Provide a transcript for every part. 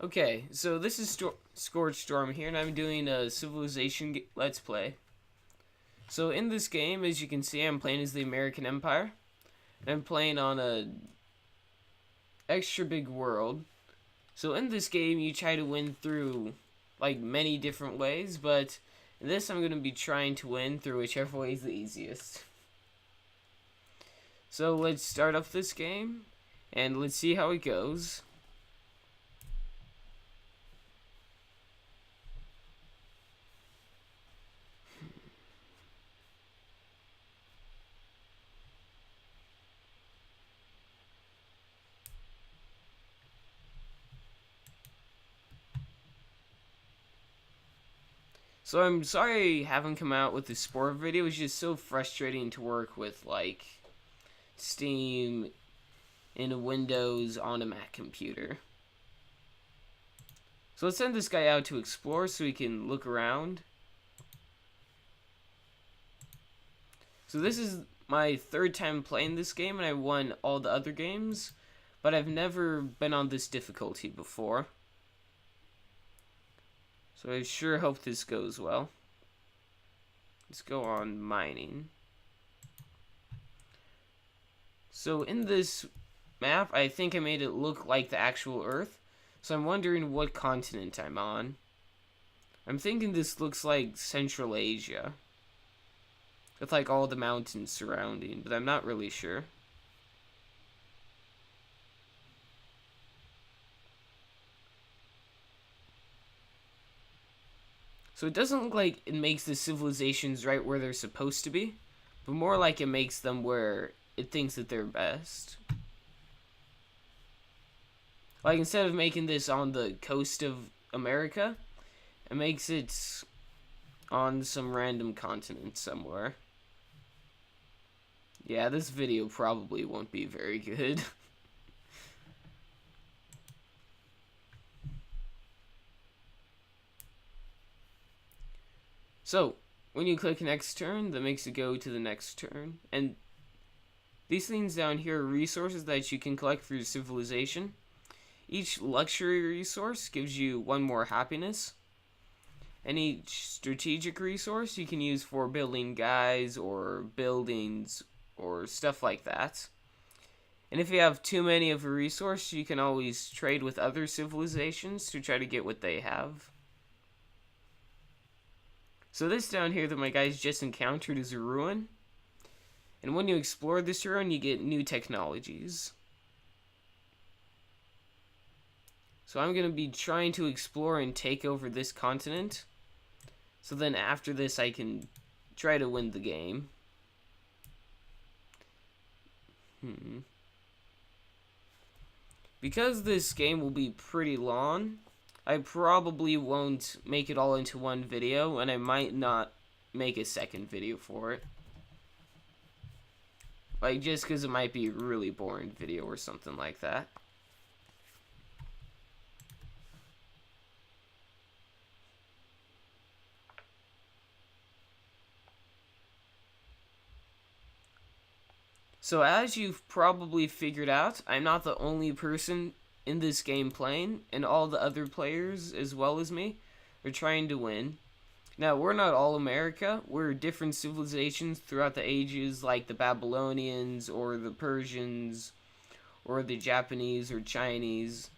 Okay, so this is ScorchStorm here, and I'm doing a Civilization Let's Play. So in this game, as you can see, I'm playing as the American Empire. And I'm playing on a extra big world. So in this game, you try to win through, like, many different ways, but in this, I'm going to be trying to win through whichever way is the easiest. So let's start off this game, and let's see how it goes. So I'm sorry I haven't come out with the sport video. It's just so frustrating to work with, like, Steam in a Windows on a Mac computer. So let's send this guy out to explore so he can look around. So this is my third time playing this game, and I won all the other games, but I've never been on this difficulty before. So I sure hope this goes well. Let's go on mining. So in this map, I think I made it look like the actual Earth. So I'm wondering what continent I'm on. I'm thinking this looks like Central Asia, with like all the mountains surrounding, but I'm not really sure. So it doesn't look like it makes the civilizations right where they're supposed to be, but more like it makes them where it thinks that they're best. Like, instead of making this on the coast of America, it makes it on some random continent somewhere. Yeah, this video probably won't be very good. So, when you click next turn, that makes it go to the next turn. And these things down here are resources that you can collect for your civilization. Each luxury resource gives you one more happiness. And each strategic resource you can use for building guys or buildings or stuff like that. And if you have too many of a resource, you can always trade with other civilizations to try to get what they have. So this down here that my guys just encountered is a ruin. And when you explore this ruin, you get new technologies. So I'm going to be trying to explore and take over this continent. So then after this, I can try to win the game. Because this game will be pretty long, I probably won't make it all into one video, and I might not make a second video for it. Like, just because it might be a really boring video or something like that. So as you've probably figured out, I'm not the only person in this game playing, and all the other players, as well as me, are trying to win. Now, we're not all America. We're different civilizations throughout the ages, like the Babylonians, or the Persians, or the Japanese, or Chinese.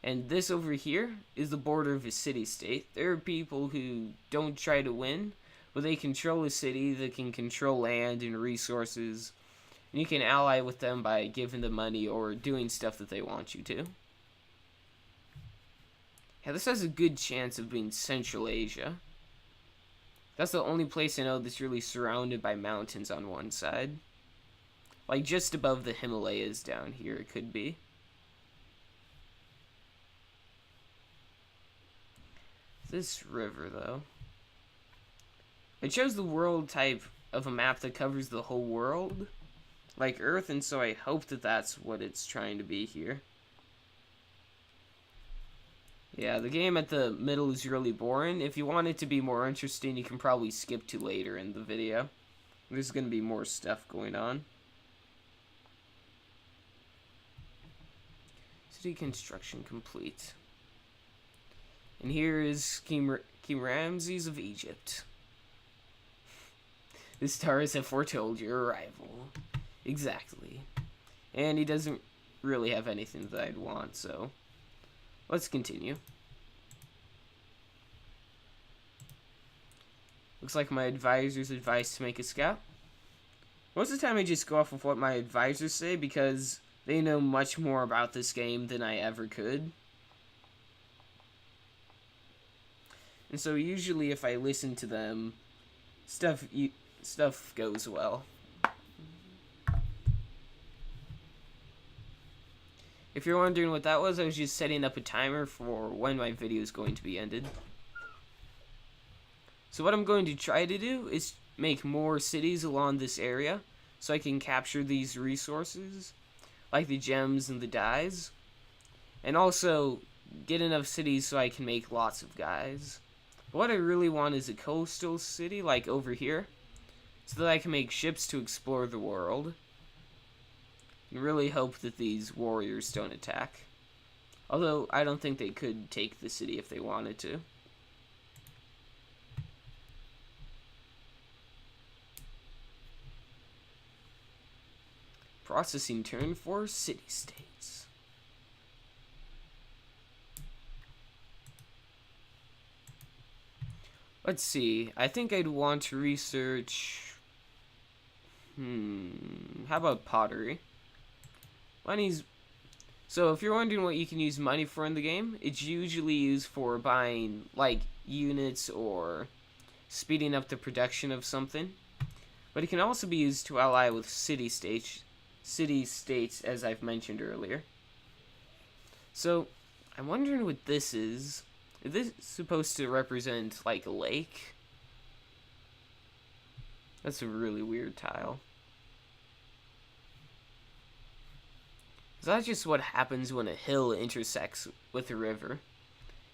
And this over here is the border of a city-state. There are people who don't try to win, but they control a city that can control land and resources. And you can ally with them by giving them money or doing stuff that they want you to. Yeah, this has a good chance of being Central Asia. That's the only place I know that's really surrounded by mountains on one side. Like just above the Himalayas down here, it could be. This river, though. It shows the world type of a map that covers the whole world, like Earth, and so I hope that that's what it's trying to be here. Yeah, the game at the middle is really boring. If you want it to be more interesting, you can probably skip to later in the video. There's going to be more stuff going on. City construction complete. And here is King Ramses of Egypt. The stars have foretold your arrival. Exactly. And he doesn't really have anything that I'd want, so let's continue. Looks like my advisor's advice to make a scout. Most of the time I just go off of what my advisors say because they know much more about this game than I ever could. And so usually if I listen to them, stuff goes well. If you're wondering what that was, I was just setting up a timer for when my video is going to be ended. So what I'm going to try to do is make more cities along this area so I can capture these resources, like the gems and the dyes, and also get enough cities so I can make lots of guys. But what I really want is a coastal city, like over here, so that I can make ships to explore the world. And really hope that these warriors don't attack. Although, I don't think they could take the city if they wanted to. Processing turn for city-states. Let's see. I think I'd want to research... How about pottery? Money's... So if you're wondering what you can use money for in the game, it's usually used for buying, like, units or speeding up the production of something. But it can also be used to ally with city-states, as I've mentioned earlier. So, I'm wondering what this is. Is this supposed to represent, like, a lake? That's a really weird tile. Is that just what happens when a hill intersects with a river?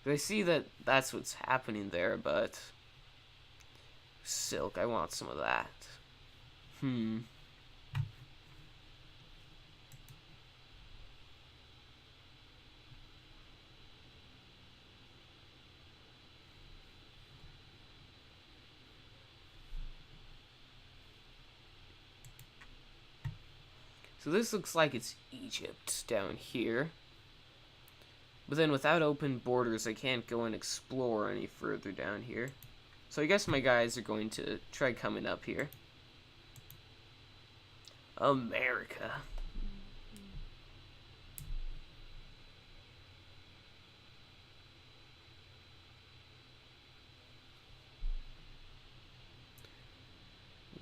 I see that that's what's happening there, but... Silk, I want some of that. So this looks like it's Egypt down here. But then without open borders, I can't go and explore any further down here. So I guess my guys are going to try coming up here. America.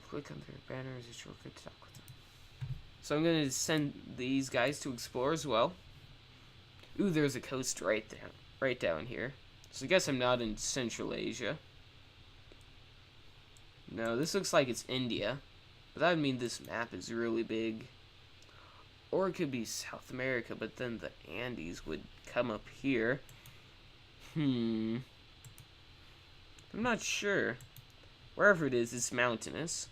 Click on their banners, it's shortcut to talk with them. So I'm going to send these guys to explore as well. Ooh, there's a coast right down here. So I guess I'm not in Central Asia. No, this looks like it's India. But that would mean this map is really big. Or it could be South America, but then the Andes would come up here. I'm not sure. Wherever it is, it's mountainous.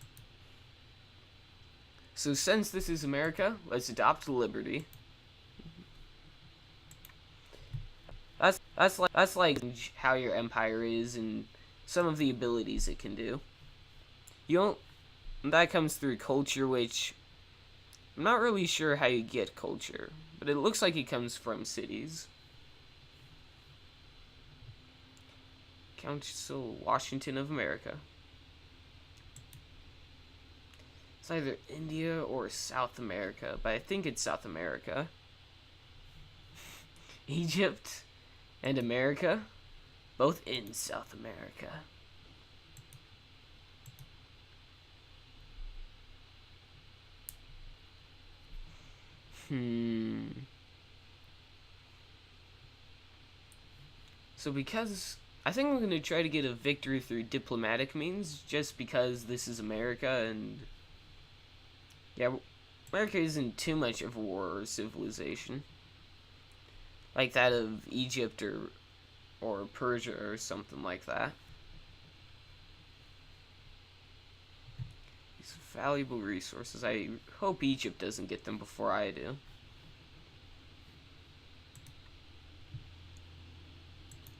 So since this is America, let's adopt liberty. That's like how your empire is and some of the abilities it can do. That comes through culture, which I'm not really sure how you get culture, but it looks like it comes from cities. Council Washington of America. It's either India or South America, but I think it's South America. Egypt and America, both in South America. So because I think I'm going to try to get a victory through diplomatic means, just because this is America, and yeah, America isn't too much of a war civilization like that of Egypt or Persia or something like that. These valuable resources. I hope Egypt doesn't get them before I do.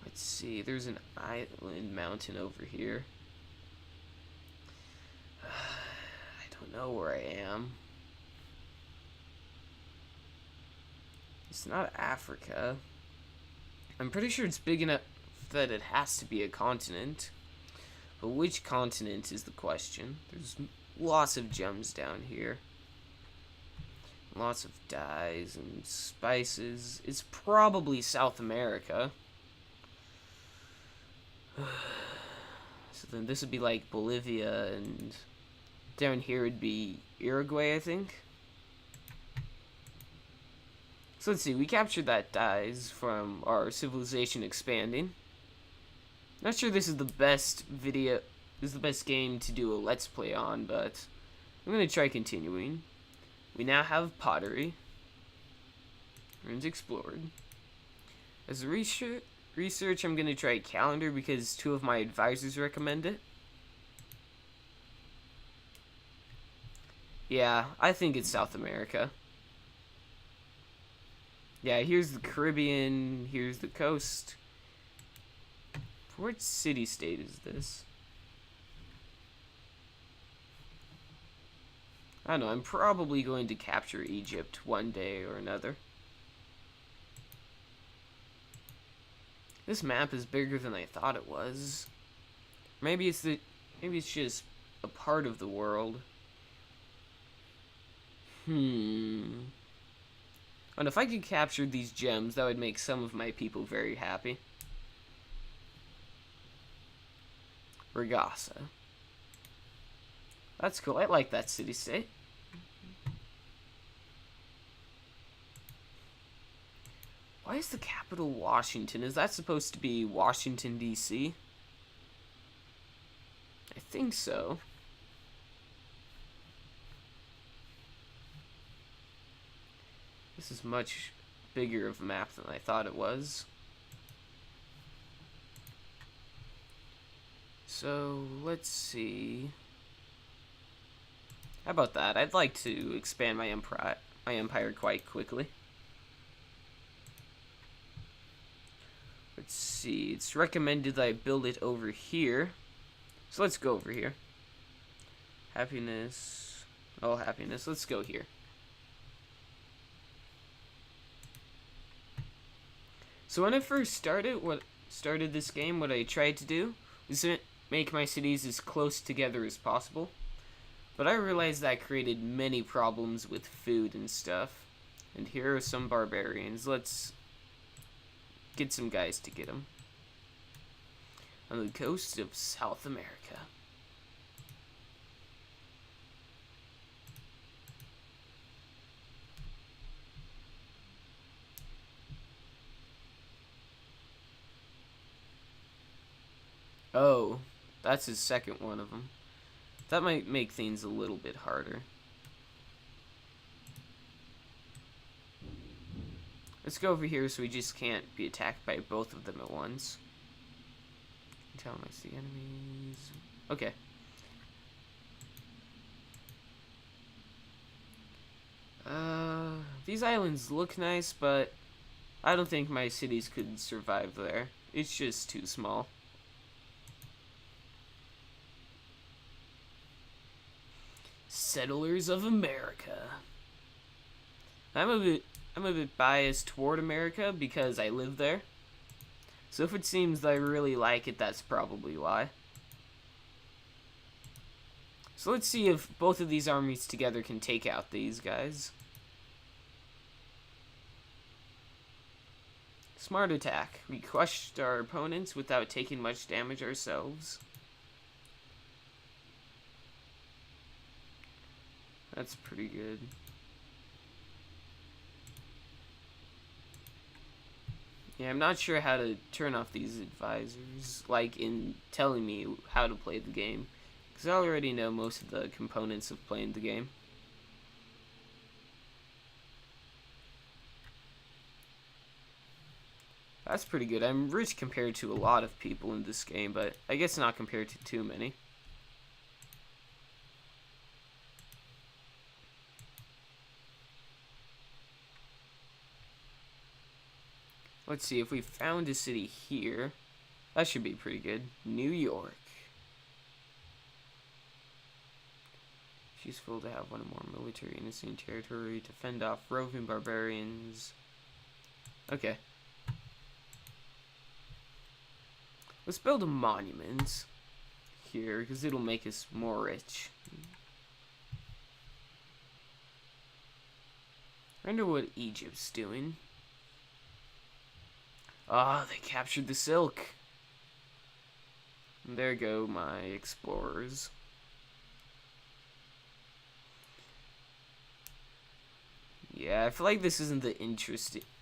Let's Let's see, there's an island mountain over here. I don't know where I am. It's not Africa. I'm pretty sure it's big enough that it has to be a continent. But which continent is the question? There's lots of gems down here. Lots of dyes and spices. It's probably South America. So then this would be like Bolivia, and down here would be Uruguay, I think. So let's see, we captured that dyes from our civilization expanding. Not sure this is the best video, this is the best game to do a let's play on, but I'm going to try continuing. We now have pottery. Ruins explored. As a research, I'm going to try calendar because 2 of my advisors recommend it. Yeah, I think it's South America. Yeah, here's the Caribbean, here's the coast. What city-state is this? I don't know, I'm probably going to capture Egypt one day or another. This map is bigger than I thought it was. Maybe it's just a part of the world. And if I could capture these gems, that would make some of my people very happy. Regasa. That's cool. I like that city-state. Why is the capital Washington? Is that supposed to be Washington, D.C.? I think so. This is much bigger of a map than I thought it was. So, let's see. How about that? I'd like to expand my empire quite quickly. Let's see. It's recommended that I build it over here. So let's go over here. Happiness. Oh, happiness. Let's go here. So when I first started this game, what I tried to do was to make my cities as close together as possible. But I realized that created many problems with food and stuff. And here are some barbarians. Let's get some guys to get them. On the coast of South America. Oh, that's his second one of them. That might make things a little bit harder. Let's go over here so we just can't be attacked by both of them at once. Tell them I see enemies. Okay. These islands look nice, but I don't think my cities could survive there. It's just too small. Settlers of America. I'm a bit biased toward America because I live there. So if it seems that I really like it, that's probably why. So let's see if both of these armies together can take out these guys. Smart attack. We crushed our opponents without taking much damage ourselves. That's pretty good. Yeah, I'm not sure how to turn off these advisors, like in telling me how to play the game, because I already know most of the components of playing the game. That's pretty good. I'm rich compared to a lot of people in this game, but I guess not compared to too many. Let's see, if we found a city here, That should be pretty good. New York. It's useful to have one or more military in the same territory to fend off roving barbarians. Okay. Let's build a monument here, because it'll make us more rich. I wonder what Egypt's doing. Ah, they captured the silk. And there go my explorers. Yeah, I feel like this isn't the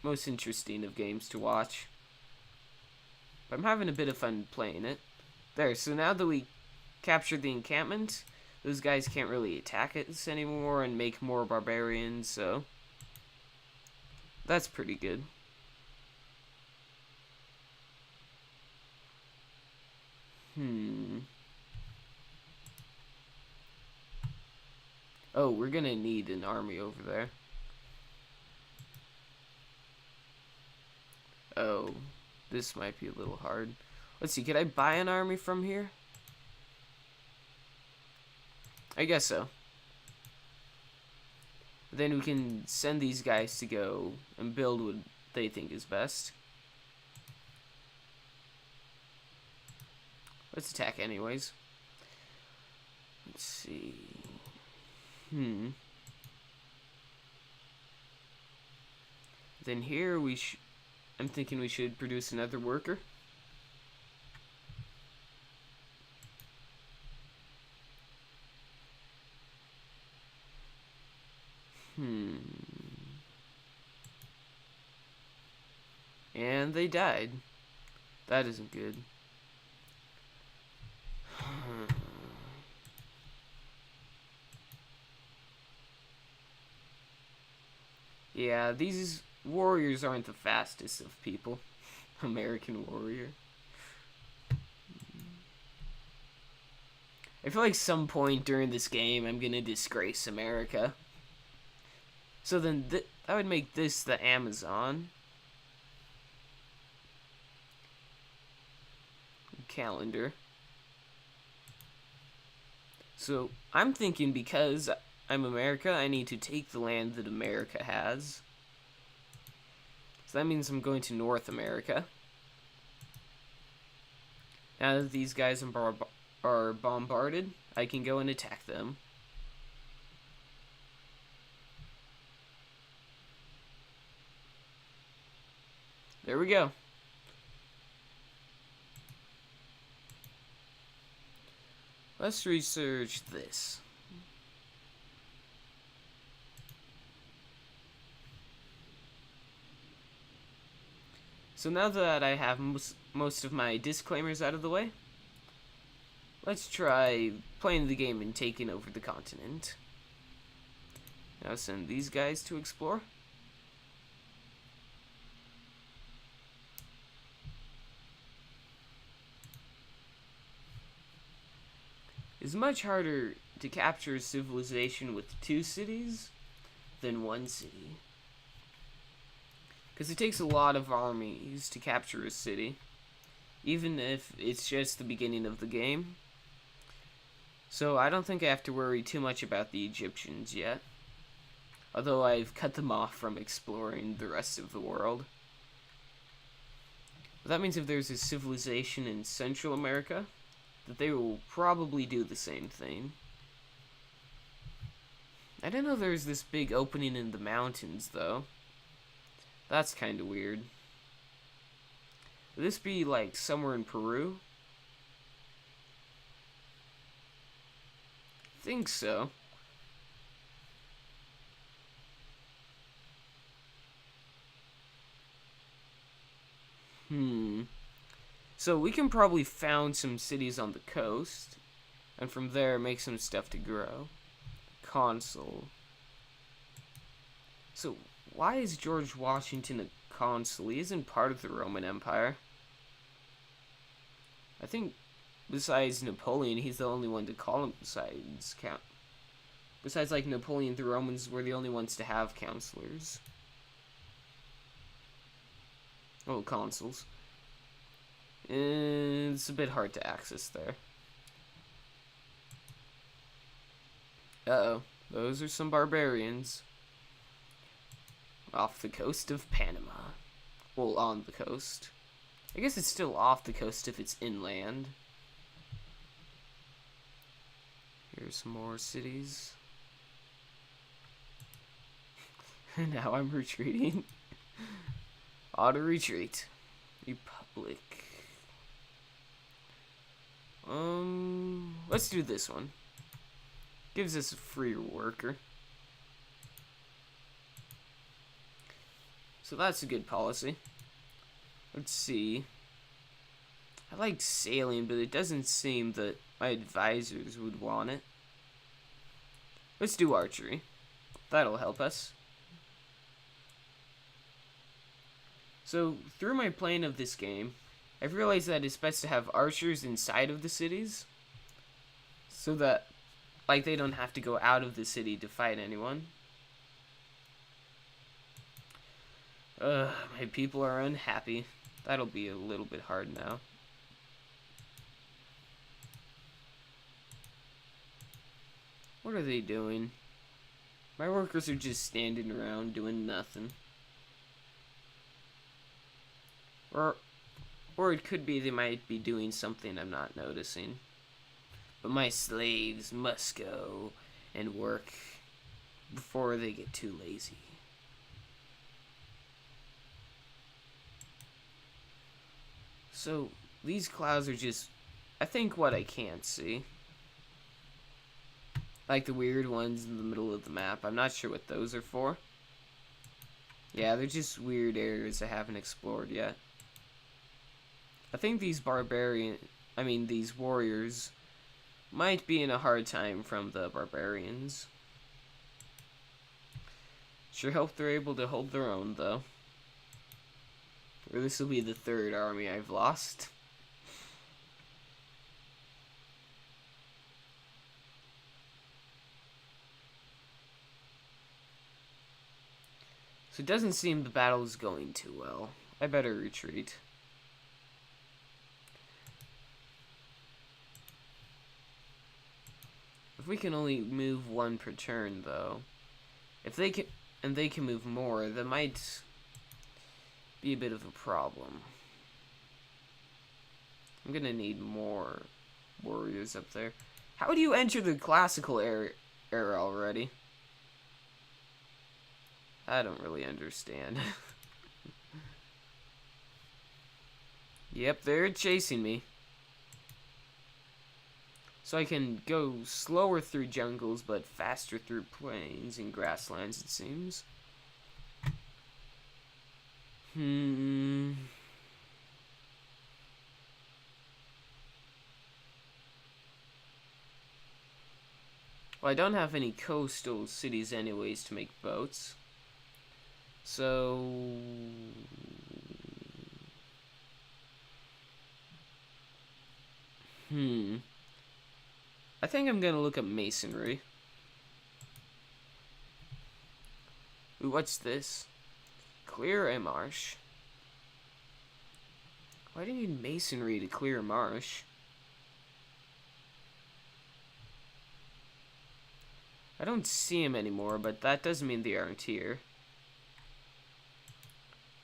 most interesting of games to watch. But I'm having a bit of fun playing it. There, so now that we captured the encampment, those guys can't really attack us anymore and make more barbarians, so that's pretty good. Oh, we're gonna need an army over there. Oh, this might be a little hard. Let's see, could I buy an army from here? I guess so. Then we can send these guys to go and build what they think is best. Let's attack anyways. Let's see. Then here I'm thinking we should produce another worker. And they died. That isn't good. Yeah, these warriors aren't the fastest of people. American warrior. I feel like some point during this game I'm gonna disgrace America. So then that would make this the Amazon. Calendar. So I'm thinking because I'm America, I need to take the land that America has. So that means I'm going to North America. Now that these guys are bombarded, I can go and attack them. There we go. Let's research this. So now that I have most of my disclaimers out of the way, let's try playing the game and taking over the continent. Now send these guys to explore. It's much harder to capture a civilization with 2 cities than 1 city. Because it takes a lot of armies to capture a city, even if it's just the beginning of the game. So I don't think I have to worry too much about the Egyptians yet. Although I've cut them off from exploring the rest of the world. But that means if there's a civilization in Central America, that they will probably do the same thing. I didn't know there was this big opening in the mountains, though. That's kind of weird. Would this be, like, somewhere in Peru? I think so. So we can probably found some cities on the coast, and from there make some stuff to grow. Consul. So why is George Washington a consul? He isn't part of the Roman Empire. I think besides Napoleon, he's the only one to call him Besides, like, Napoleon, the Romans were the only ones to have counselors. Oh, consuls. It's a bit hard to access there. Uh-oh. Those are some barbarians. Off the coast of Panama. Well, on the coast. I guess it's still off the coast if it's inland. Here's some more cities. Now I'm retreating. Auto retreat. Republic. Let's do this one. Gives us a free worker. So that's a good policy. Let's see. I like sailing, but it doesn't seem that my advisors would want it. Let's do archery. That'll help us. So, through my playing of this game, I've realized that it's best to have archers inside of the cities, so that, like, they don't have to go out of the city to fight anyone. My people are unhappy. That'll be a little bit hard now. What are they doing? My workers are just standing around doing nothing. Or it could be they might be doing something I'm not noticing. But my slaves must go and work before they get too lazy. So, these clouds are just, I think, what I can't see. Like the weird ones in the middle of the map. I'm not sure what those are for. Yeah, they're just weird areas I haven't explored yet. I think these these warriors might be in a hard time from the barbarians. Sure hope they're able to hold their own, though. Or this will be the third army I've lost. So it doesn't seem the battle is going too well. I better retreat. If we can only move one per turn, though. If they can, and they can move more, that might be a bit of a problem. I'm gonna need more warriors up there. How do you enter the classical era already? I don't really understand. Yep, they're chasing me. So I can go slower through jungles, but faster through plains and grasslands, it seems. Well, I don't have any coastal cities anyways to make boats. So... I think I'm gonna look at masonry. Ooh, what's this? Clear a marsh. Why do you need masonry to clear a marsh? I don't see them anymore, but that doesn't mean they aren't here.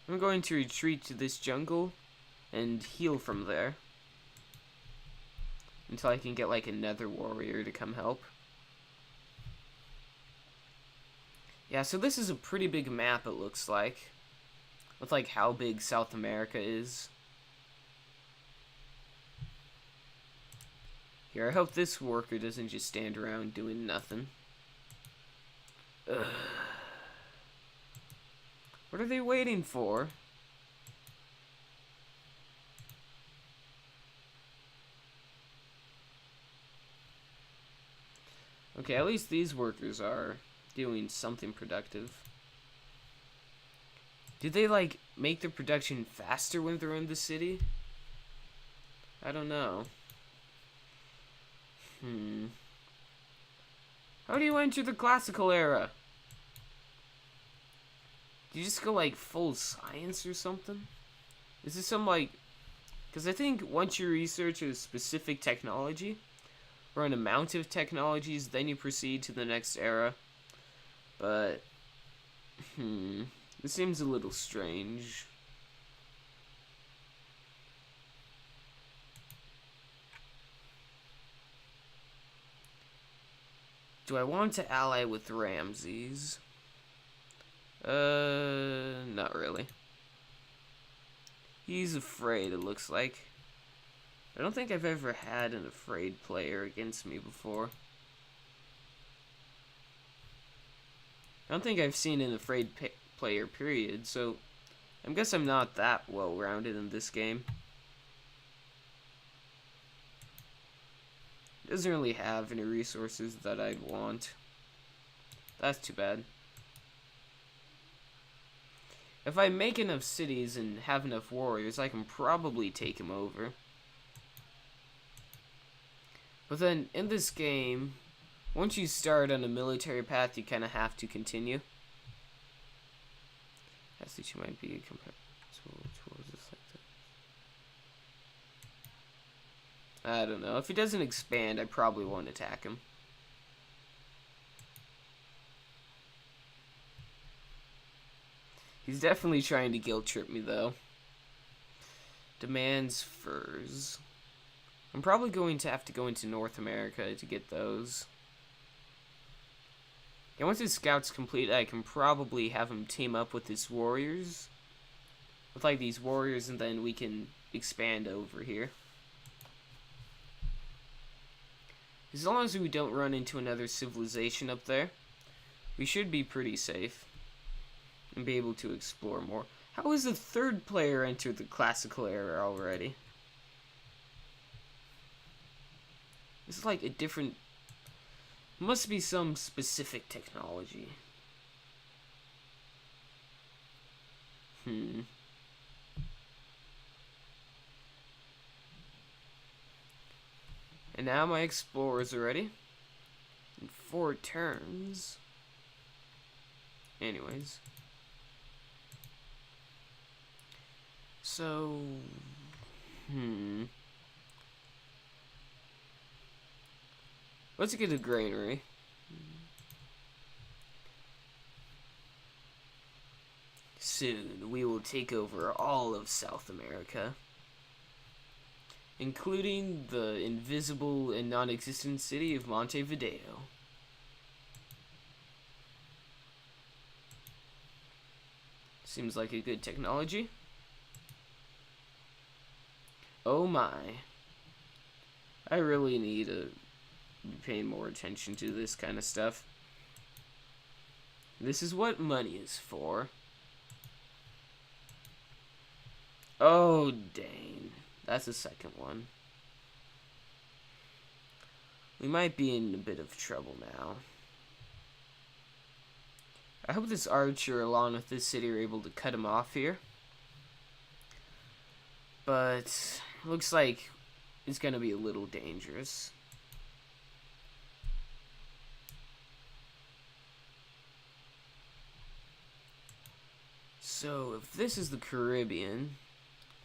I'm going to retreat to this jungle and heal from there. Until I can get like another warrior to come help. Yeah, so this is a pretty big map, it looks like. With like how big South America is. Here, I hope this worker doesn't just stand around doing nothing. Ugh. What are they waiting for? Okay, at least these workers are doing something productive. Do they, like, make their production faster when they're in the city? I don't know. How do you enter the classical era? Do you just go, like, full science or something? Is this some, like, Because I think once you research a specific technology, or an amount of technologies, then you proceed to the next era. But, this seems a little strange. Do I want to ally with Ramses? Not really. He's afraid, it looks like. I don't think I've ever had an afraid player against me before. I don't think I've seen an afraid player, period, so I guess I'm not that well-rounded in this game. It doesn't really have any resources that I'd want. That's too bad. If I make enough cities and have enough warriors, I can probably take him over. But then, in this game, once you start on a military path, you kind of have to continue. That's what you might be compared towards this like that. I don't know. If he doesn't expand, I probably won't attack him. He's definitely trying to guilt trip me, though. Demands furs. I'm probably going to have to go into North America to get those. And once his scout's complete, I can probably have him team up with his warriors. With, like, these warriors, and then we can expand over here. As long as we don't run into another civilization up there, we should be pretty safe. And be able to explore more. How is the third player entered the classical era already? This is like a different... Must be some specific technology. And now my explorers are ready. In 4 turns. Anyways. So... Let's get a granary. Soon, we will take over all of South America, including the invisible and non-existent city of Montevideo. Seems like a good technology. Oh my. I really need to be paying more attention to this kind of stuff. This is what money is for. Oh, dang. That's the second one. We might be in a bit of trouble now. I hope this archer along with this city are able to cut him off here. But looks like it's gonna be a little dangerous. So if this is the Caribbean,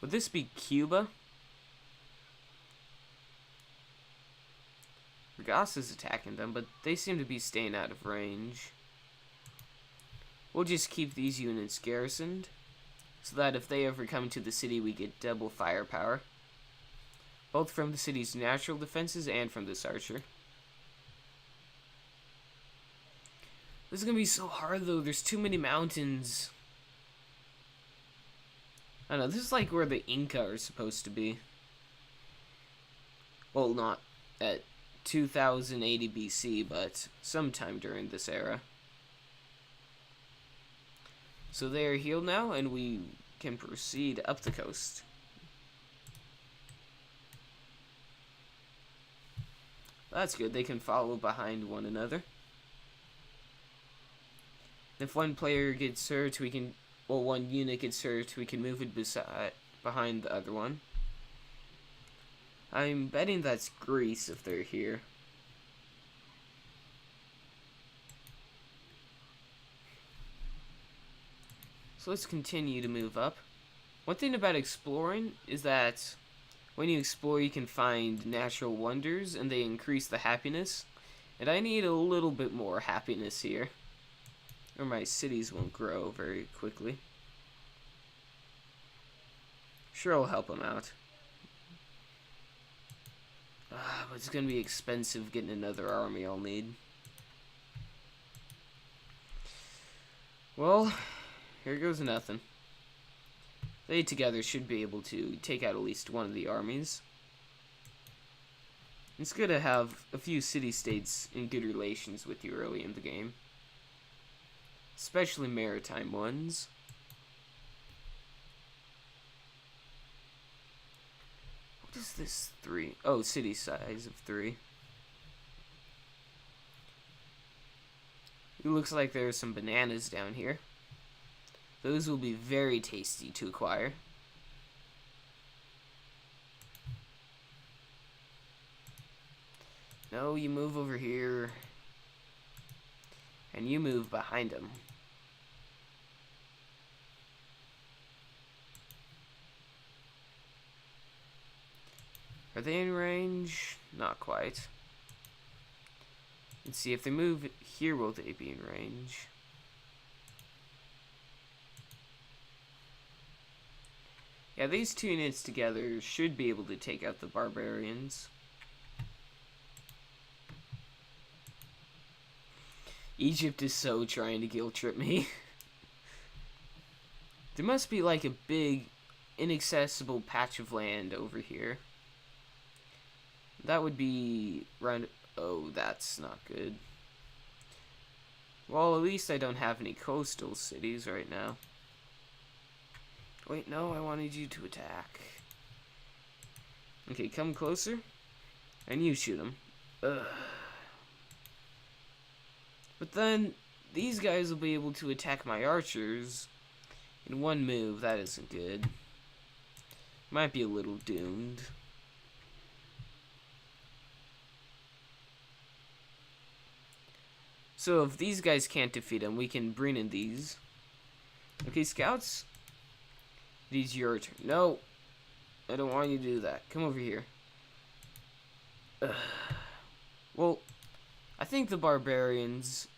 would this be Cuba? Regas is attacking them, but they seem to be staying out of range. We'll just keep these units garrisoned, so that if they ever come to the city, we get double firepower. Both from the city's natural defenses and from this archer. This is gonna be so hard though, there's too many mountains. I don't know, this is like where the Inca are supposed to be. Well, not at 2080 BC, but sometime during this era. So they are healed now, and we can proceed up the coast. That's good, they can follow behind one another. If one player gets hurt, we can... Well, one unit gets hurt, we can move it behind the other one. I'm betting that's Greece if they're here. So let's continue to move up. One thing about exploring is that When you explore, you can find natural wonders, and they increase the happiness. And I need a little bit more happiness here, or my cities won't grow very quickly. Sure, I'll help them out. But it's gonna be expensive getting another army I'll need. Well, here goes nothing. They together should be able to take out at least one of the armies. It's good to have a few city-states in good relations with you early in the game. Especially maritime ones. What is this 3? Oh, city size of 3. It looks like there are some bananas down here. Those will be very tasty to acquire. No, you move over here. And you move behind them. Are they in range? Not quite. Let's see, if they move here, will they be in range? Yeah, these two units together should be able to take out the Barbarians. Egypt is so trying to guilt trip me. There must be like a big, inaccessible patch of land over here. That would be around... Oh, that's not good. Well, at least I don't have any coastal cities right now. Wait, no, I wanted you to attack. Okay, come closer. And you shoot him. Ugh. But then, these guys will be able to attack my archers in one move. That isn't good. Might be a little doomed. So if these guys can't defeat him, we can bring in these. Okay, scouts. It is your turn. No, I don't want you to do that. Come over here. Ugh. Well, I think the Barbarians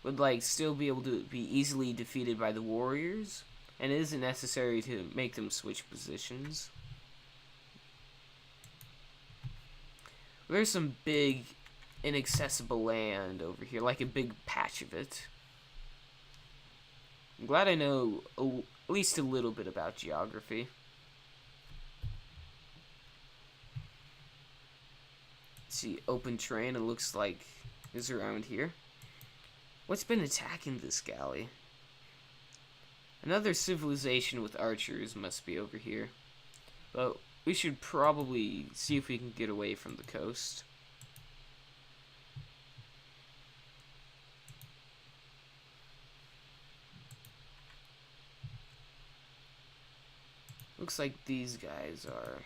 would like still be able to be easily defeated by the warriors, and it isn't necessary to make them switch positions. There's some big inaccessible land over here, like a big patch of it. I'm glad I know at least a little bit about geography. Let's see, open terrain, it looks like is around here. What's been attacking this galley? Another civilization with archers must be over here. But we should probably see if we can get away from the coast. Looks like these guys are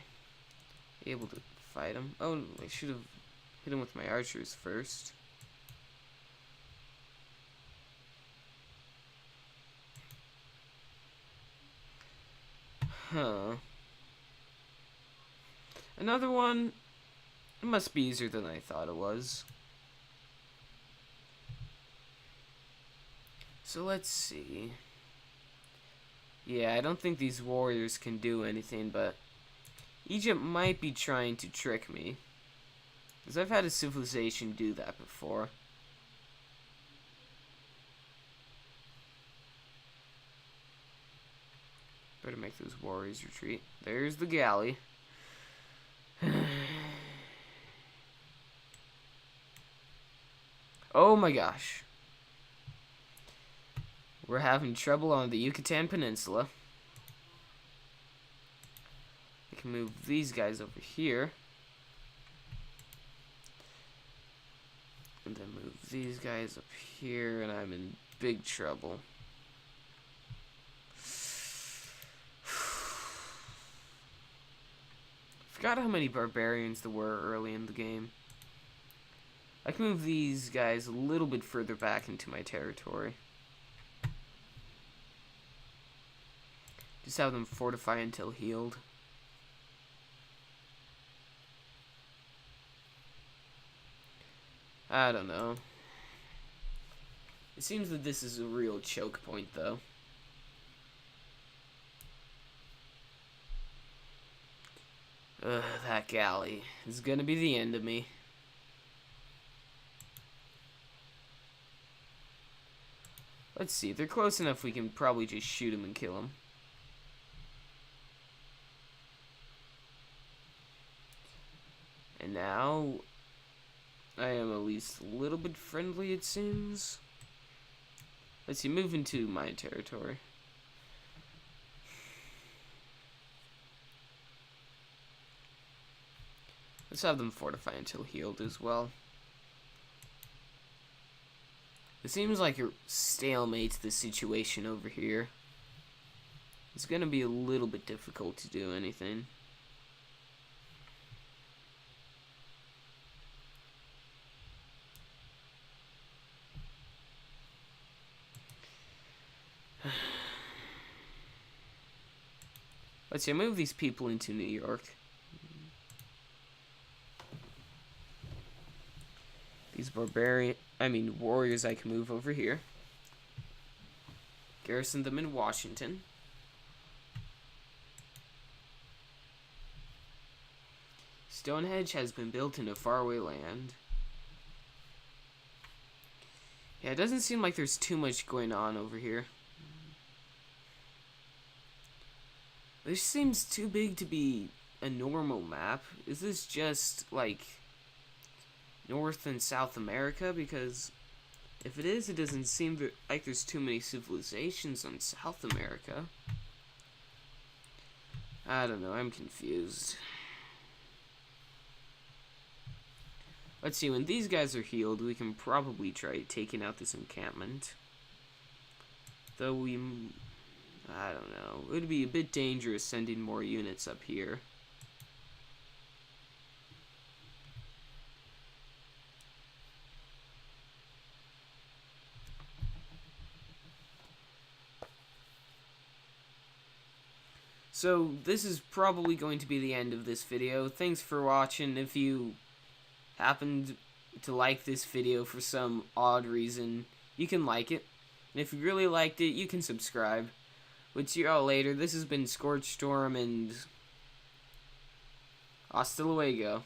able to fight him. Oh, I should have hit him with my archers first. Huh. Another one. It must be easier than I thought it was. So let's see. Yeah, I don't think these warriors can do anything, but Egypt might be trying to trick me. Because I've had a civilization do that before. Better make those warriors retreat. There's the galley. Oh my gosh. We're having trouble on the Yucatan Peninsula. We can move these guys over here. And then move these guys up here, and I'm in big trouble. Forgot how many barbarians there were early in the game. I can move these guys a little bit further back into my territory. Just have them fortify until healed. I don't know. It seems that this is a real choke point, though. Ugh, that galley is gonna be the end of me. Let's see, if they're close enough, we can probably just shoot them and kill them. And now, I am at least a little bit friendly, it seems. Let's see, move into my territory. Let's have them fortify until healed as well. It seems like a stalemate to the situation over here. It's gonna be a little bit difficult to do anything. Let's see, move these people into New York. These warriors I can move over here. Garrison them in Washington. Stonehenge has been built in a faraway land. Yeah, it doesn't seem like there's too much going on over here. This seems too big to be a normal map. Is this just, like, North and South America? Because if it is, it doesn't seem like there's too many civilizations on South America. I don't know, I'm confused. Let's see, when these guys are healed, we can probably try taking out this encampment. Though I don't know. It would be a bit dangerous sending more units up here. So, this is probably going to be the end of this video. Thanks for watching. If you happened to like this video for some odd reason, you can like it. And if you really liked it, you can subscribe. We'll see you all later. This has been ScorchStorm, and hasta luego.